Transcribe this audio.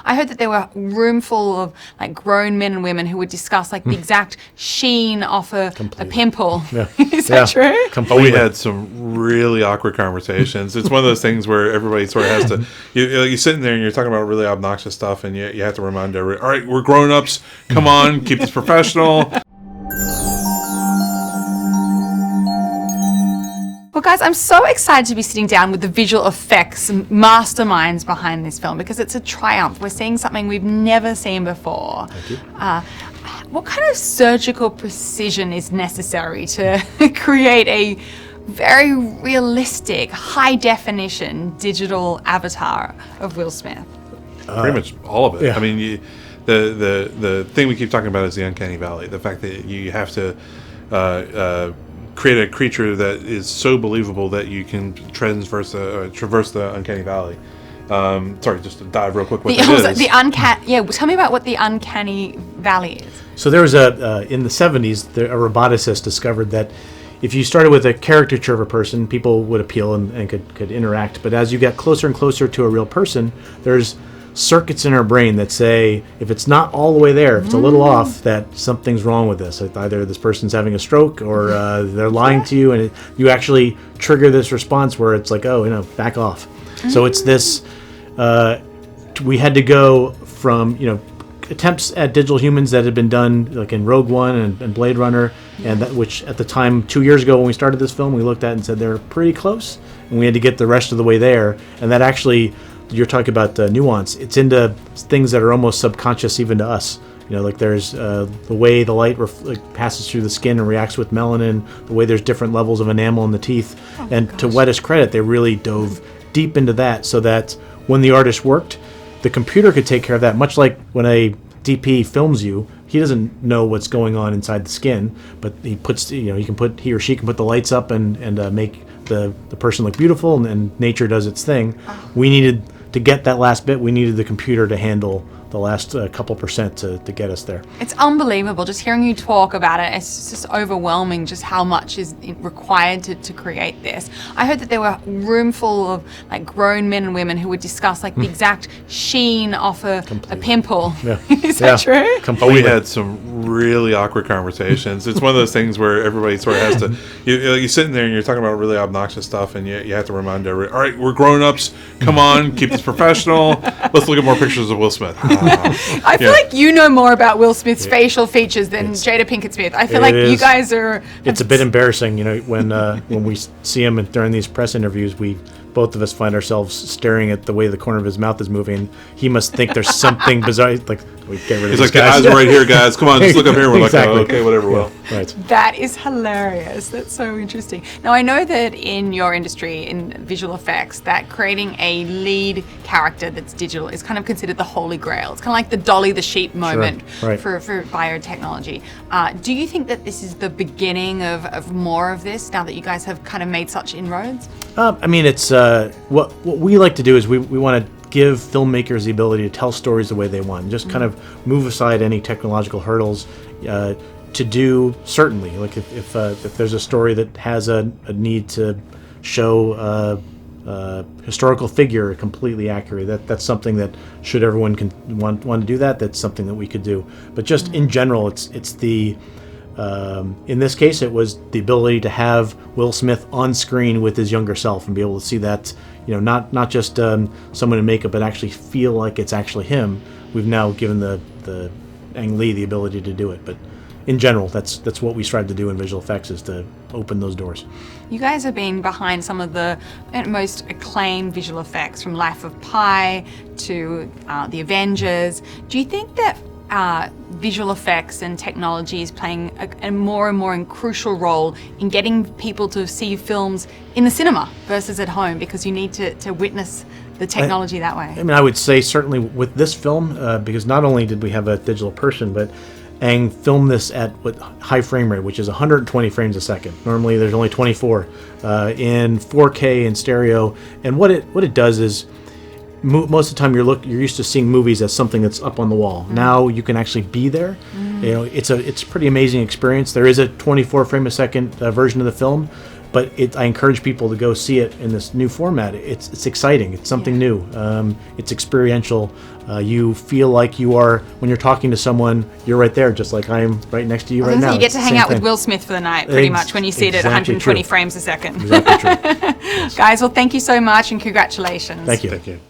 I heard that there were a room full of like grown men and women who would discuss like the exact sheen off a pimple. Yeah. Is that true? Completely. We had some really awkward conversations. It's one of those things where everybody sort of has to, you're sitting there and you're talking about really obnoxious stuff, and you have to remind everybody, all right, we're grown-ups, come on, keep this professional. Well, guys, I'm so excited to be sitting down with the visual effects masterminds behind this film because it's a triumph. We're seeing something we've never seen before. Thank you. What kind of surgical precision is necessary to create a very realistic, high-definition digital avatar of Will Smith? Pretty much all of it. Yeah. I mean, the thing we keep talking about is the Uncanny Valley. The fact that you have to create a creature that is so believable that you can traverse the Uncanny Valley. Sorry, just to dive real quick. Tell me about what the Uncanny Valley is. So there was in the 70s, a roboticist discovered that if you started with a caricature of a person, people would appeal and could interact. But as you get closer and closer to a real person, there's circuits in our brain that say if it's not all the way there, if it's a little off, that something's wrong with this. Either this person's having a stroke or they're lying to you, and you actually trigger this response where it's like, back off. So it's this. We had to go from attempts at digital humans that had been done like in Rogue One and Blade Runner, and which at the time 2 years ago when we started this film, we looked at and said they're pretty close, and we had to get the rest of the way there, and that actually. You're talking about nuance. It's into things that are almost subconscious even to us. Like there's the way the light passes through the skin and reacts with melanin, the way there's different levels of enamel in the teeth. To Weta's credit, they really dove deep into that so that when the artist worked, the computer could take care of that. Much like when a DP films you, he doesn't know what's going on inside the skin, but he or she can put the lights up and make the person look beautiful, and nature does its thing. We needed to get that last bit, we needed the computer to handle the last couple percent to get us there. It's unbelievable. Just hearing you talk about it, it's just overwhelming just how much is required to create this. I heard that there were a room full of like grown men and women who would discuss like the exact sheen off a pimple. Yeah. Is that true? Completely. We had some really awkward conversations. It's one of those things where everybody sort of has to, you're sitting there and you're talking about really obnoxious stuff, and you have to remind everybody, all right, we're grown-ups, come on, keep this professional, let's look at more pictures of Will Smith. I feel like you know more about Will Smith's facial features than Jada Pinkett Smith. I feel like you guys are. It's a bit embarrassing, when we see him during these press interviews. Both of us find ourselves staring at the way the corner of his mouth is moving. He must think there's something bizarre. Like we get rid of. He's like, the eyes are right here, guys. Come on, just look up here. We're Exactly. like, oh, okay, whatever. Well, right. That is hilarious. That's so interesting. Now, I know that in your industry, in visual effects, that creating a lead character that's digital is kind of considered the Holy Grail. It's kind of like the Dolly the sheep moment Right. for biotechnology. Do you think that this is the beginning of more of this now that you guys have kind of made such inroads? It's what we like to do is we want to give filmmakers the ability to tell stories the way they want, and just kind of move aside any technological hurdles to do certainly. Like if there's a story that has a need to show historical figure completely accurate, that's something that should everyone want to do that's something that we could do. But just in general, it's the in this case, it was the ability to have Will Smith on screen with his younger self and be able to see that, not just someone in makeup, but actually feel like it's actually him. We've now given the Ang Lee the ability to do it. But in general, that's what we strive to do in visual effects, is to open those doors. You guys have been behind some of the most acclaimed visual effects, from Life of Pi to The Avengers. Do you think that visual effects and technology is playing a more and more crucial role in getting people to see films in the cinema versus at home, because you need to witness the technology that way? I would say certainly with this film, because not only did we have a digital person, but Ang filmed this at high frame rate, which is 120 frames a second. Normally there's only 24 in 4K in stereo. And what it does is, most of the time you're used to seeing movies as something that's up on the wall. Now you can actually be there. It's a pretty amazing experience. There is a 24 frame a second version of the film, but I encourage people to go see it in this new format. It's exciting. It's something new. It's experiential. You feel like you are, when you're talking to someone, you're right there, just like I am right next to you right now. You get to It's the hang same out with thing. Will Smith for the night, pretty much, when you see it at Exactly 120 true. frames a second. Exactly true. Guys, well, thank you so much and congratulations. Thank you. Thank you.